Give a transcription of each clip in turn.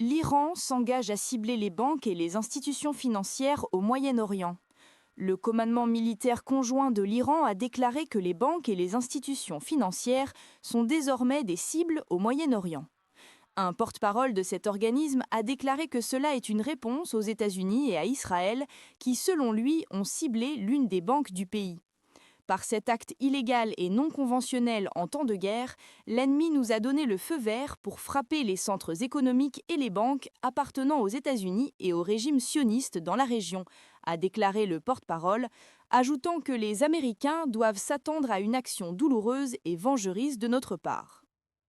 L'Iran s'engage à cibler les banques et les institutions financières au Moyen-Orient. Le commandement militaire conjoint de l'Iran a déclaré que les banques et les institutions financières sont désormais des cibles au Moyen-Orient. Un porte-parole de cet organisme a déclaré que cela est une réponse aux États-Unis et à Israël qui, selon lui, ont ciblé l'une des banques du pays. Par cet acte illégal et non conventionnel en temps de guerre, l'ennemi nous a donné le feu vert pour frapper les centres économiques et les banques appartenant aux États-Unis et au régime sioniste dans la région, a déclaré le porte-parole, ajoutant que les Américains doivent s'attendre à une action douloureuse et vengeresse de notre part.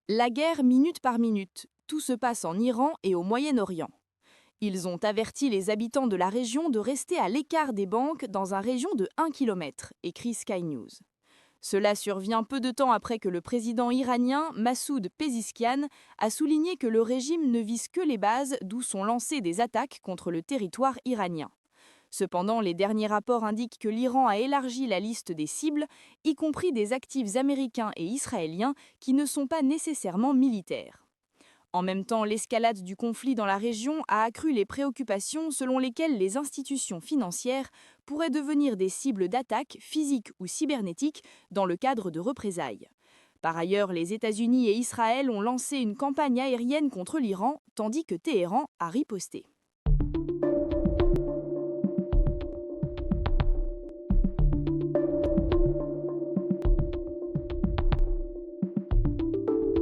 La guerre minute par minute, tout se passe en Iran et au Moyen-Orient. Ils ont averti les habitants de la région de rester à l'écart des banques dans un région de 1 km, écrit Sky News. Cela survient peu de temps après que le président iranien Massoud Pezeshkian a souligné que le régime ne vise que les bases d'où sont lancées des attaques contre le territoire iranien. Cependant, les derniers rapports indiquent que l'Iran a élargi la liste des cibles, y compris des actifs américains et israéliens qui ne sont pas nécessairement militaires. En même temps, l'escalade du conflit dans la région a accru les préoccupations selon lesquelles les institutions financières pourraient devenir des cibles d'attaques physiques ou cybernétiques dans le cadre de représailles. Par ailleurs, les États-Unis et Israël ont lancé une campagne aérienne contre l'Iran, tandis que Téhéran a riposté.